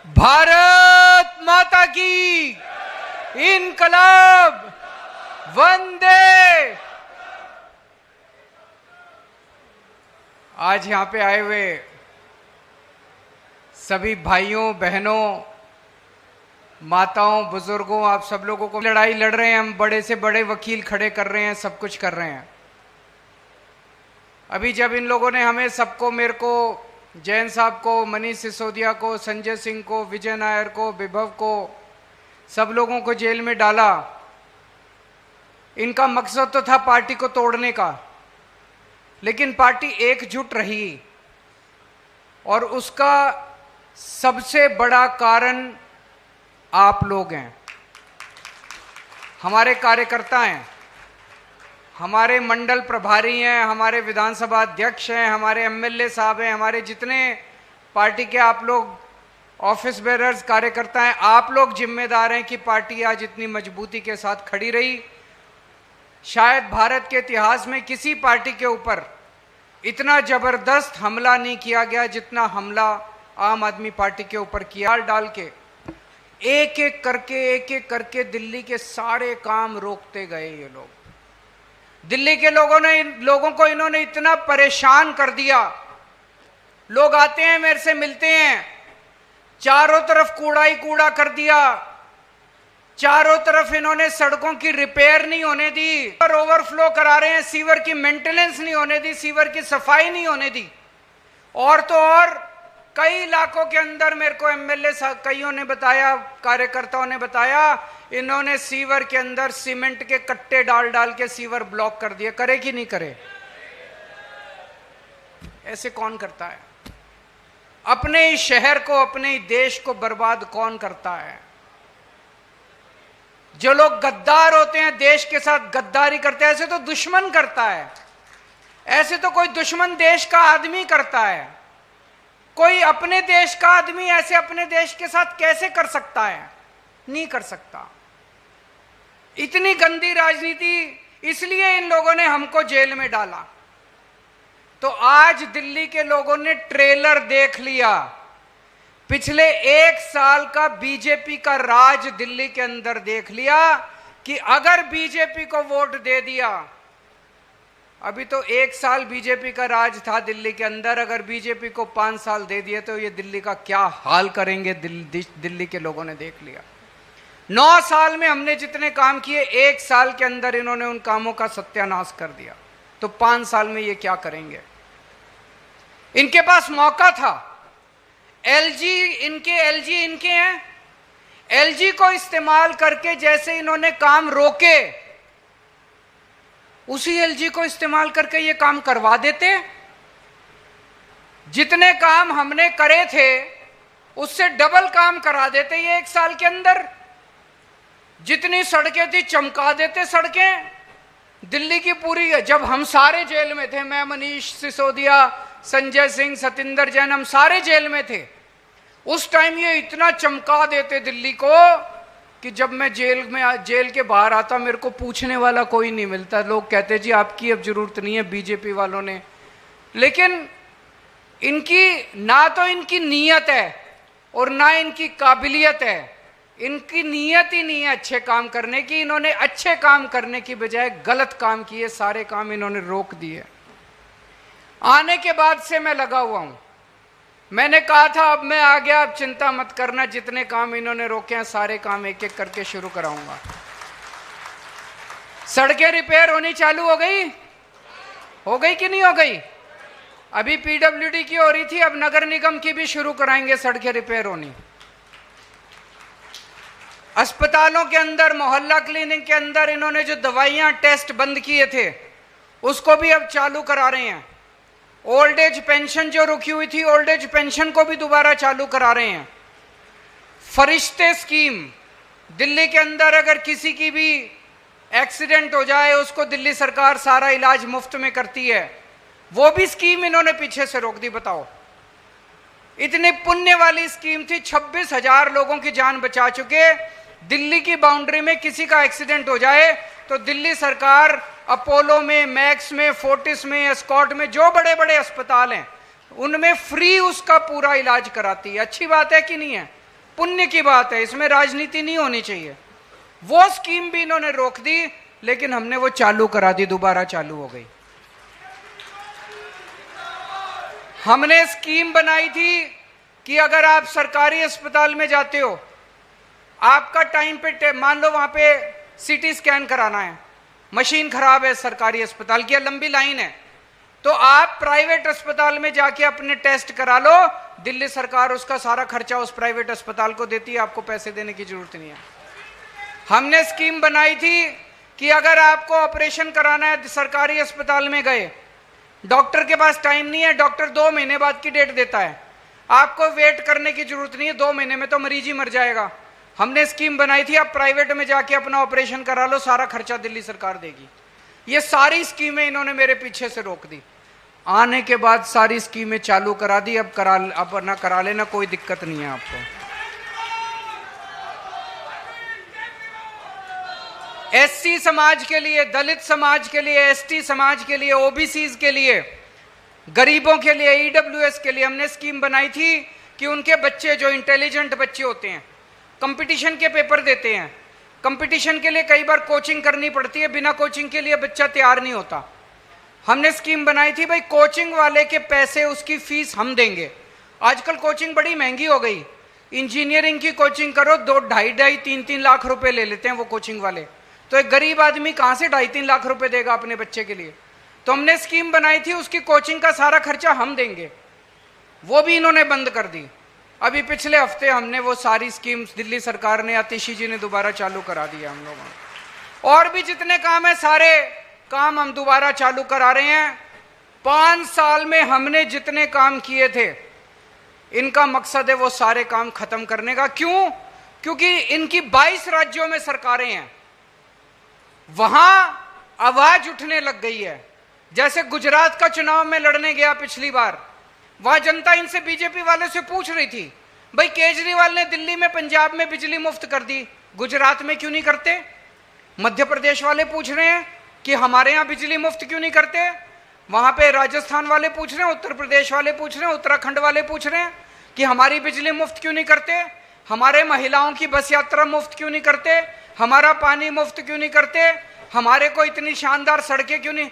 भारत माता की इनकलाब वंदे। आज यहां पे आए हुए सभी भाइयों बहनों माताओं बुजुर्गों, आप सब लोगों को लड़ाई लड़ रहे हैं, हम बड़े से बड़े वकील खड़े कर रहे हैं, सब कुछ कर रहे हैं। अभी जब इन लोगों ने हमें सबको, मेरे को, जैन साहब को, मनीष सिसोदिया को, संजय सिंह को, विजय नायर को, विभव को, सब लोगों को जेल में डाला, इनका मकसद तो था पार्टी को तोड़ने का, लेकिन पार्टी एकजुट रही और उसका सबसे बड़ा कारण आप लोग हैं, हमारे कार्यकर्ता हैं, हमारे मंडल प्रभारी हैं, हमारे विधानसभा अध्यक्ष हैं, हमारे एमएलए साहब हैं, हमारे जितने पार्टी के आप लोग ऑफिस बेरर्स कार्यकर्ता हैं, आप लोग जिम्मेदार हैं कि पार्टी आज इतनी मजबूती के साथ खड़ी रही। शायद भारत के इतिहास में किसी पार्टी के ऊपर इतना जबरदस्त हमला नहीं किया गया जितना हमला आम आदमी पार्टी के ऊपर किया। डाल के एक एक करके दिल्ली के सारे काम रोकते गए ये लोग। दिल्ली के लोगों को इन्होंने इतना परेशान कर दिया। लोग आते हैं मेरे से मिलते हैं, चारों तरफ कूड़ा ही कूड़ा कर दिया, चारों तरफ इन्होंने सड़कों की रिपेयर नहीं होने दी और ओवरफ्लो करा रहे हैं, सीवर की मेंटेनेंस नहीं होने दी, सीवर की सफाई नहीं होने दी। और तो और कई इलाकों के अंदर मेरे को एमएलए कईयों ने बताया, कार्यकर्ताओं ने बताया, इन्होंने सीवर के अंदर सीमेंट के कट्टे डाल डाल के सीवर ब्लॉक कर दिए। करे कि नहीं करे? ऐसे कौन करता है? अपने ही शहर को, अपने ही देश को बर्बाद कौन करता है? जो लोग गद्दार होते हैं, देश के साथ गद्दारी करते हैं, ऐसे तो दुश्मन करता है। ऐसे तो कोई दुश्मन देश का आदमी करता है। कोई अपने देश का आदमी ऐसे अपने देश के साथ कैसे कर सकता है? नहीं कर सकता। इतनी गंदी राजनीति, इसलिए इन लोगों ने हमको जेल में डाला। तो आज दिल्ली के लोगों ने ट्रेलर देख लिया, पिछले 1 साल का बीजेपी का राज दिल्ली के अंदर देख लिया कि अगर बीजेपी को वोट दे दिया, अभी तो 1 साल बीजेपी का राज था दिल्ली के अंदर, अगर बीजेपी को 5 साल दे दिए तो ये दिल्ली का क्या हाल करेंगे दिल्ली के लोगों ने देख लिया। 9 साल में हमने जितने काम किए, 1 साल के अंदर इन्होंने उन कामों का सत्यानाश कर दिया, तो 5 साल में ये क्या करेंगे? इनके पास मौका था। एलजी इनके हैं, एलजी को इस्तेमाल करके जैसे इन्होंने काम रोके, उसी एलजी को इस्तेमाल करके ये काम करवा देते। जितने काम हमने करे थे उससे डबल काम करा देते ये 1 साल के अंदर। जितनी सड़कें थी चमका देते सड़कें दिल्ली की पूरी। जब हम सारे जेल में थे, मैं, मनीष सिसोदिया, संजय सिंह, सतिंदर जैन, हम सारे जेल में थे, उस टाइम ये इतना चमका देते दिल्ली को कि जब मैं जेल के बाहर आता, मेरे को पूछने वाला कोई नहीं मिलता। लोग कहते जी आपकी अब जरूरत नहीं है, बीजेपी वालों ने। लेकिन ना तो इनकी नीयत है और ना इनकी काबिलियत है। इनकी नीयत ही नहीं है अच्छे काम करने की। इन्होंने अच्छे काम करने की बजाय गलत काम किए, सारे काम इन्होंने रोक दिए। आने के बाद से मैं लगा हुआ हूं। मैंने कहा था अब मैं आ गया, अब चिंता मत करना, जितने काम इन्होंने रोके हैं सारे काम एक एक करके शुरू कराऊंगा। सड़कें रिपेयर होनी चालू हो गई कि नहीं हो गई? अभी पीडब्ल्यूडी की हो रही थी, अब नगर निगम की भी शुरू कराएंगे सड़कें रिपेयर होनी। अस्पतालों के अंदर, मोहल्ला क्लिनिक के अंदर इन्होंने जो दवाइयां टेस्ट बंद किए थे उसको भी अब चालू करा रहे हैं। ओल्ड एज पेंशन जो रुकी हुई थी, ओल्ड एज पेंशन को भी दोबारा चालू करा रहे हैं। फरिश्ते स्कीम, दिल्ली के अंदर अगर किसी की भी एक्सीडेंट हो जाए उसको दिल्ली सरकार सारा इलाज मुफ्त में करती है, वो भी स्कीम इन्होंने पीछे से रोक दी। बताओ, इतनी पुण्य वाली स्कीम थी, 26,000 लोगों की जान बचा चुके। दिल्ली की बाउंड्री में किसी का एक्सीडेंट हो जाए तो दिल्ली सरकार अपोलो में, मैक्स में, फोर्टिस में, एस्कॉर्ट में, जो बड़े बड़े अस्पताल हैं उनमें फ्री उसका पूरा इलाज कराती है। अच्छी बात है कि नहीं है? पुण्य की बात है, इसमें राजनीति नहीं होनी चाहिए। वो स्कीम भी इन्होंने रोक दी, लेकिन हमने वो चालू करा दी, दोबारा चालू हो गई। हमने स्कीम बनाई थी कि अगर आप सरकारी अस्पताल में जाते हो, आपका टाइम पे मान लो वहां पे सीटी स्कैन कराना है, मशीन खराब है सरकारी अस्पताल की, लंबी लाइन है, तो आप प्राइवेट अस्पताल में जाके अपने टेस्ट करा लो, दिल्ली सरकार उसका सारा खर्चा उस प्राइवेट अस्पताल को देती है, आपको पैसे देने की जरूरत नहीं है। हमने स्कीम बनाई थी कि अगर आपको ऑपरेशन कराना है, सरकारी अस्पताल में गए, डॉक्टर के पास टाइम नहीं है, डॉक्टर 2 महीने बाद की डेट देता है, आपको वेट करने की जरूरत नहीं है, 2 महीने में तो मरीज ही मर जाएगा। हमने स्कीम बनाई थी, आप प्राइवेट में जाके अपना ऑपरेशन करा लो, सारा खर्चा दिल्ली सरकार देगी। ये सारी स्कीमें इन्होंने मेरे पीछे से रोक दी। आने के बाद सारी स्कीमें चालू करा दी, अब ना करा लेना, कोई दिक्कत नहीं है आपको। एससी समाज के लिए, दलित समाज के लिए, एसटी समाज के लिए, ओबीसी के लिए, गरीबों के लिए, ईडब्ल्यूएस के लिए हमने स्कीम बनाई थी कि उनके बच्चे जो इंटेलिजेंट बच्चे होते हैं, कंपटीशन के पेपर देते हैं, कंपटीशन के लिए कई बार कोचिंग करनी पड़ती है, बिना कोचिंग के लिए बच्चा तैयार नहीं होता। हमने स्कीम बनाई थी भाई कोचिंग वाले के पैसे, उसकी फीस हम देंगे। आजकल कोचिंग बड़ी महंगी हो गई, इंजीनियरिंग की कोचिंग करो 2-2.5-3 लाख रुपए ले लेते हैं वो कोचिंग वाले, तो एक गरीब आदमी कहां से 2.5-3 लाख रुपए देगा अपने बच्चे के लिए। तो हमने स्कीम बनाई थी उसकी कोचिंग का सारा खर्चा हम देंगे, वो भी इन्होंने बंद कर दी। अभी पिछले हफ्ते हमने वो सारी स्कीम दिल्ली सरकार ने, आतिशी जी ने दोबारा चालू करा दिया हम लोगों ने। और भी जितने काम है सारे काम हम दोबारा चालू करा रहे हैं। 5 साल में हमने जितने काम किए थे, इनका मकसद है वो सारे काम खत्म करने का। क्यों? क्योंकि इनकी 22 राज्यों में सरकारें हैं, वहां आवाज उठने लग गई है। जैसे गुजरात का चुनाव में लड़ने गया पिछली बार, वहां जनता इनसे, बीजेपी वाले से पूछ रही थी, भाई केजरीवाल ने दिल्ली में, पंजाब में बिजली मुफ्त कर दी, गुजरात में क्यों नहीं करते? मध्य प्रदेश वाले पूछ रहे हैं कि हमारे यहां बिजली मुफ्त क्यों नहीं करते? वहां पे राजस्थान वाले पूछ रहे हैं, उत्तर प्रदेश वाले पूछ रहे हैं, उत्तराखंड वाले पूछ रहे हैं कि हमारी बिजली मुफ्त क्यों नहीं करते? हमारे महिलाओं की बस यात्रा मुफ्त क्यों नहीं करते? हमारा पानी मुफ्त क्यों नहीं करते? हमारे को इतनी शानदार सड़कें क्यों नहीं?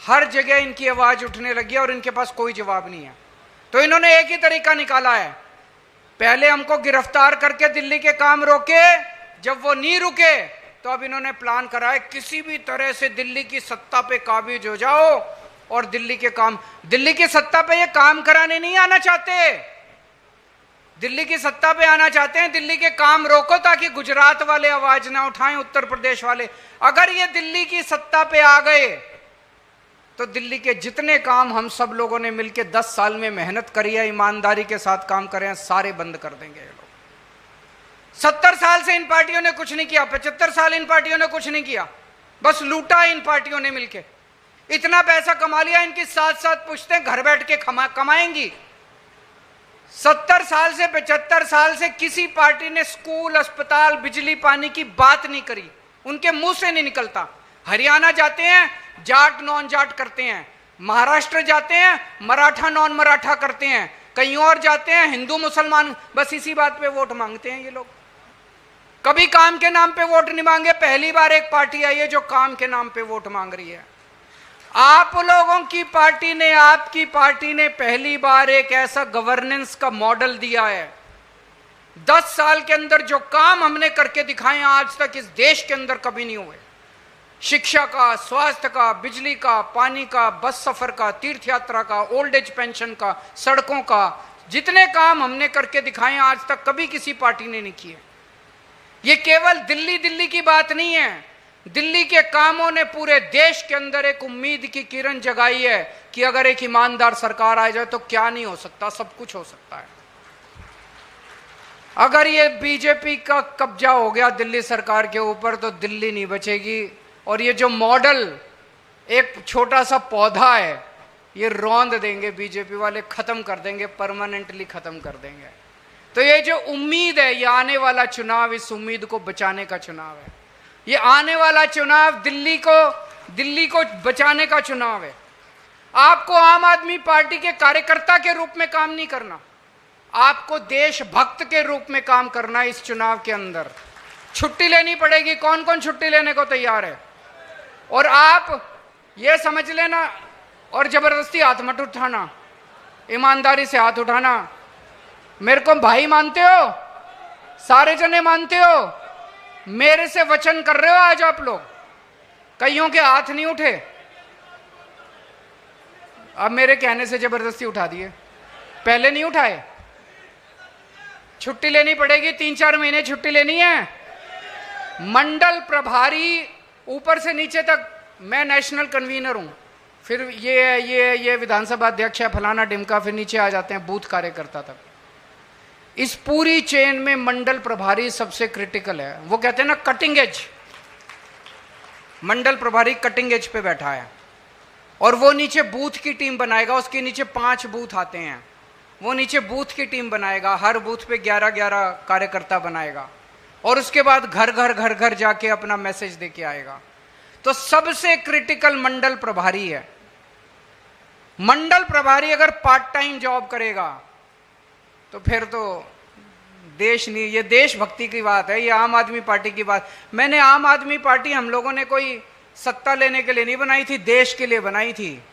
हर जगह इनकी आवाज उठने लगी और इनके पास कोई जवाब नहीं है। तो इन्होंने एक ही तरीका निकाला है, पहले हमको गिरफ्तार करके दिल्ली के काम रोके, जब वो नहीं रुके तो अब इन्होंने प्लान करा है किसी भी तरह से दिल्ली की सत्ता पे काबिज हो जाओ और दिल्ली के काम, दिल्ली की सत्ता पे ये काम कराने नहीं आना चाहते, दिल्ली की सत्ता पे आना चाहते हैं, दिल्ली के काम रोको ताकि गुजरात वाले आवाज ना उठाएं, उत्तर प्रदेश वाले। अगर ये दिल्ली की सत्ता पे आ गए तो दिल्ली के जितने काम हम सब लोगों ने मिलकर 10 साल में मेहनत करी है, ईमानदारी के साथ काम करे हैं, सारे बंद कर देंगे ये लोग। 70 साल से इन पार्टियों ने कुछ नहीं किया, 75 साल इन पार्टियों ने कुछ नहीं किया, बस लूटा इन पार्टियों ने मिलकर। इतना पैसा कमा लिया, इनकी 7-7 पुश्तें घर बैठ के कमाएंगी। 70 साल से 75 साल से किसी पार्टी ने स्कूल, अस्पताल, बिजली, पानी की बात नहीं करी, उनके मुंह से नहीं निकलता। हरियाणा जाते हैं, जाट नॉन जाट करते हैं, महाराष्ट्र जाते हैं, मराठा नॉन मराठा करते हैं, कहीं और जाते हैं, हिंदू मुसलमान, बस इसी बात पे वोट मांगते हैं ये लोग। कभी काम के नाम पे वोट नहीं मांगे, पहली बार एक पार्टी आई है जो काम के नाम पे वोट मांग रही है। आप लोगों की पार्टी ने, आपकी पार्टी ने पहली बार एक ऐसा गवर्नेंस का मॉडल दिया है। 10 साल के अंदर जो काम हमने करके दिखाए आज तक इस देश के अंदर कभी नहीं हुए। शिक्षा का, स्वास्थ्य का, बिजली का, पानी का, बस सफर का, तीर्थ यात्रा का, ओल्ड एज पेंशन का, सड़कों का, जितने काम हमने करके दिखाए आज तक कभी किसी पार्टी ने नहीं किए। ये केवल दिल्ली की बात नहीं है, दिल्ली के कामों ने पूरे देश के अंदर एक उम्मीद की किरण जगाई है कि अगर एक ईमानदार सरकार आ जाए तो क्या नहीं हो सकता, सब कुछ हो सकता है। अगर ये बीजेपी का कब्जा हो गया दिल्ली सरकार के ऊपर तो दिल्ली नहीं बचेगी। और ये जो मॉडल एक छोटा सा पौधा है, ये रौंद देंगे बीजेपी वाले, खत्म कर देंगे, परमानेंटली खत्म कर देंगे। तो ये जो उम्मीद है, ये आने वाला चुनाव इस उम्मीद को बचाने का चुनाव है। ये आने वाला चुनाव दिल्ली को बचाने का चुनाव है। आपको आम आदमी पार्टी के कार्यकर्ता के रूप में काम नहीं करना, आपको देशभक्त के रूप में काम करना है। इस चुनाव के अंदर छुट्टी लेनी पड़ेगी। कौन कौन छुट्टी लेने को तैयार है? और आप ये समझ लेना, और जबरदस्ती हाथ मत उठाना, ईमानदारी से हाथ उठाना। मेरे को भाई मानते हो? सारे जने मानते हो? मेरे से वचन कर रहे हो आज आप लोग? कईयों के हाथ नहीं उठे, अब मेरे कहने से जबरदस्ती उठा दिए, पहले नहीं उठाए। छुट्टी लेनी पड़ेगी, 3-4 महीने छुट्टी लेनी है। मंडल प्रभारी ऊपर से नीचे तक, मैं नेशनल कन्वीनर हूं, फिर ये विधानसभा अध्यक्ष है, फलाना डिमका, फिर नीचे आ जाते हैं बूथ कार्यकर्ता तक। इस पूरी चेन में मंडल प्रभारी सबसे क्रिटिकल है। वो कहते हैं ना कटिंग एज, मंडल प्रभारी कटिंग एज पे बैठा है। और वो नीचे बूथ की टीम बनाएगा, उसके नीचे 5 बूथ आते हैं, वो नीचे बूथ की टीम बनाएगा, हर बूथ पे 11-11 कार्यकर्ता बनाएगा, और उसके बाद घर घर जाके अपना मैसेज देके आएगा। तो सबसे क्रिटिकल मंडल प्रभारी है। मंडल प्रभारी अगर पार्ट टाइम जॉब करेगा तो फिर तो देश नहीं, ये देशभक्ति की बात है, ये आम आदमी पार्टी की बात। मैंने आम आदमी पार्टी हम लोगों ने कोई सत्ता लेने के लिए नहीं बनाई थी, देश के लिए बनाई थी।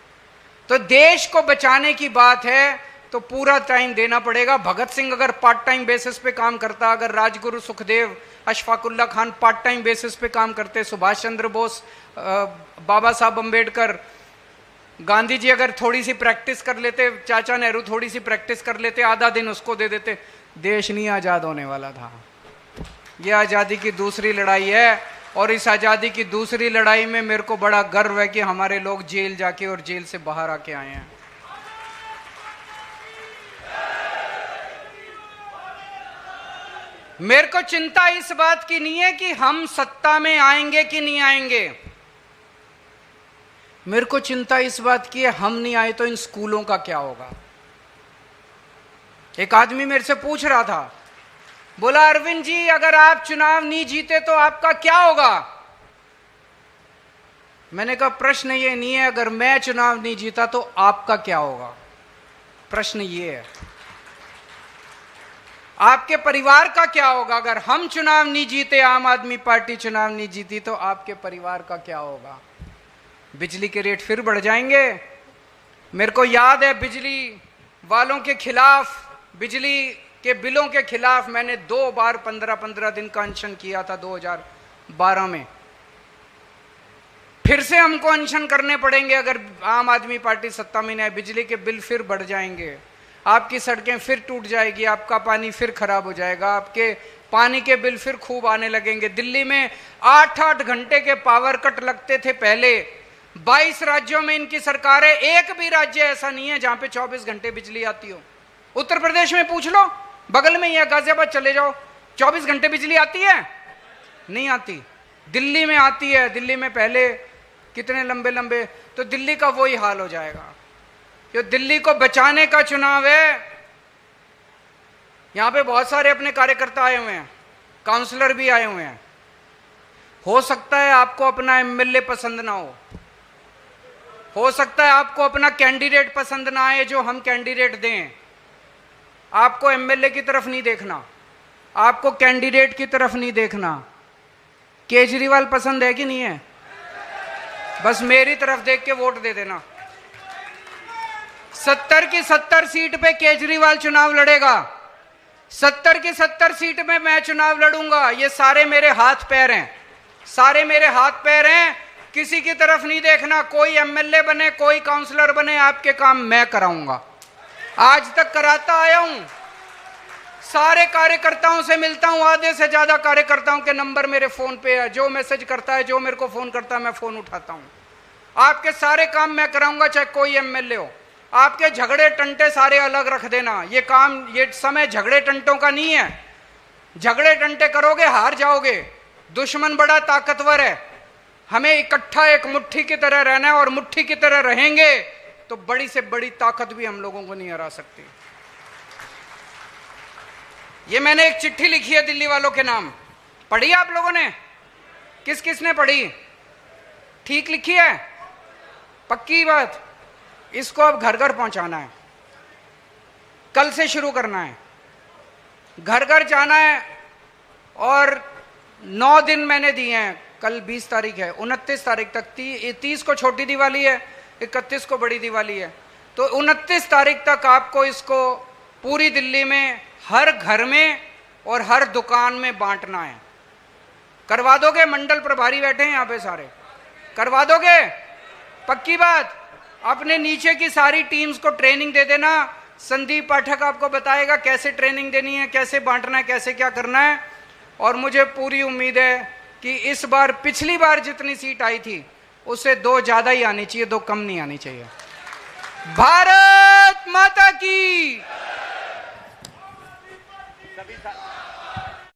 तो देश को बचाने की बात है तो पूरा टाइम देना पड़ेगा। भगत सिंह अगर पार्ट टाइम बेसिस पे काम करता, अगर Rajguru Sukhdev, Ashfaqulla Khan part time basis पे काम करते, सुभाष चंद्र बोस, बाबा साहब अंबेडकर, गांधी जी अगर थोड़ी सी प्रैक्टिस कर लेते, चाचा नेहरू थोड़ी सी प्रैक्टिस कर लेते, आधा दिन उसको दे देते, देश नहीं आजाद होने वाला था। यह आजादी की दूसरी लड़ाई है, और इस आजादी की दूसरी लड़ाई में मेरे को बड़ा गर्व है कि हमारे लोग जेल जाके और जेल से बाहर आके आए हैं। मेरे को चिंता इस बात की नहीं है कि हम सत्ता में आएंगे कि नहीं आएंगे, मेरे को चिंता इस बात की है हम नहीं आए तो इन स्कूलों का क्या होगा। एक आदमी मेरे से पूछ रहा था, बोला अरविंद जी अगर आप चुनाव नहीं जीते तो आपका क्या होगा? मैंने कहा प्रश्न ये नहीं है अगर मैं चुनाव नहीं जीता तो आपका क्या होगा, प्रश्न ये है आपके परिवार का क्या होगा। अगर हम चुनाव नहीं जीते, आम आदमी पार्टी चुनाव नहीं जीती, तो आपके परिवार का क्या होगा? बिजली के रेट फिर बढ़ जाएंगे। मेरे को याद है बिजली वालों के खिलाफ, बिजली के बिलों के खिलाफ मैंने 2 बार 15-15 दिन का अनशन किया था 2012 में। फिर से हमको अनशन करने पड़ेंगे अगर आम आदमी पार्टी सत्ता में नहीं आए। बिजली के बिल फिर बढ़ जाएंगे, आपकी सड़कें फिर टूट जाएगी, आपका पानी फिर खराब हो जाएगा, आपके पानी के बिल फिर खूब आने लगेंगे। दिल्ली में 8-8 घंटे के पावर कट लगते थे पहले। 22 राज्यों में इनकी सरकार है, एक भी राज्य ऐसा नहीं है जहां पे 24 घंटे बिजली आती हो। उत्तर प्रदेश में पूछ लो, बगल में ही गाजियाबाद चले जाओ, 24 घंटे बिजली आती है? नहीं आती। दिल्ली में आती है, दिल्ली में पहले कितने लंबे लंबे, तो दिल्ली का वही हाल हो जाएगा। जो दिल्ली को बचाने का चुनाव है। यहां पे बहुत सारे अपने कार्यकर्ता आए हुए हैं, काउंसलर भी आए हुए हैं। हो सकता है आपको अपना एमएलए पसंद ना हो सकता है आपको अपना कैंडिडेट पसंद ना आए जो हम कैंडिडेट दें। आपको एमएलए की तरफ नहीं देखना, आपको कैंडिडेट की तरफ नहीं देखना। केजरीवाल पसंद है कि नहीं है? बस मेरी तरफ देख के वोट दे देना। 70 की 70 सीट पे केजरीवाल चुनाव लड़ेगा, 70 की 70 सीट में मैं चुनाव लड़ूंगा। ये सारे मेरे हाथ पैर हैं, सारे मेरे हाथ पैर हैं। किसी की तरफ नहीं देखना। कोई एमएलए बने, कोई काउंसलर बने, आपके काम मैं कराऊंगा। आज तक कराता आया हूं। सारे कार्यकर्ताओं से मिलता हूं, आधे से ज्यादा कार्यकर्ताओं के नंबर मेरे फोन पे है। जो मैसेज करता है, जो मेरे को फोन करता है, मैं फोन उठाता हूं। आपके सारे काम मैं कराऊंगा, चाहे कोई एमएलए हो। आपके झगड़े टंटे सारे अलग रख देना। ये काम, ये समय झगड़े टंटों का नहीं है। झगड़े टंटे करोगे हार जाओगे। दुश्मन बड़ा ताकतवर है। हमें इकट्ठा एक मुट्ठी की तरह रहना है, और मुट्ठी की तरह रहेंगे तो बड़ी से बड़ी ताकत भी हम लोगों को नहीं हरा सकती। ये मैंने एक चिट्ठी लिखी है दिल्ली वालों के नाम, पढ़ी आप लोगों ने? किस किस ने पढ़ी? ठीक लिखी है? पक्की बात। इसको अब घर घर पहुंचाना है, कल से शुरू करना है। घर घर जाना है और 9 दिन मैंने दिए हैं। कल 20 तारीख है, 29 तारीख तक, 30 को छोटी दिवाली है, 31 को बड़ी दिवाली है। तो 29 तारीख तक आपको इसको पूरी दिल्ली में हर घर में और हर दुकान में बांटना है। करवा दोगे? मंडल प्रभारी बैठे हैं यहाँ पे सारे, करवा दोगे? पक्की बात? अपने नीचे की सारी टीम्स को ट्रेनिंग दे देना। संदीप पाठक आपको बताएगा कैसे ट्रेनिंग देनी है, कैसे बांटना है, कैसे क्या करना है। और मुझे पूरी उम्मीद है कि इस बार पिछली बार जितनी सीट आई थी उससे 2 ज्यादा ही आनी चाहिए, 2 कम नहीं आनी चाहिए। भारत माता की।